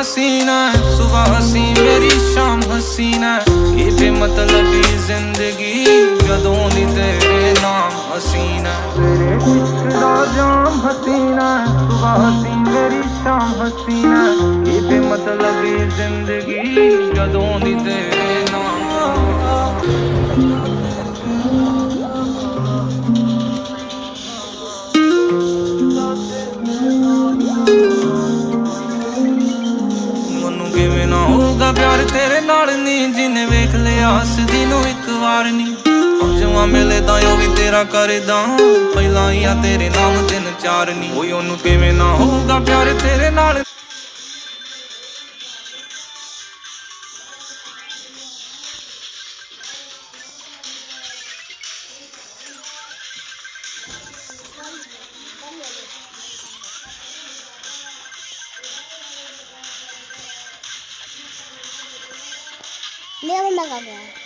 हसीना है, सुबह हसी मेरी शाम हसीना है। ये बेमतलबी जिंदगी जदों दी तेरे नाम हसीना है। तेरे इश्क दा जाम हसीना है, सुबह हसी मेरी शाम हसीना है। ये बेमतलबी जिंदगी जदों दी तेरे नाम। मनु किवें ना होगा प्यार तेरे नाल नी, जिन्हें वेख लिया हसदी नूं इक वार नी। जवां मिले तां ओ भी तेरा करदा, पहलां ही आ तेरे नाम 3 4 नी। ओए ओनू किवें ना होगा प्यार तेरे नाल। मेरा बंदा कहाँ गया?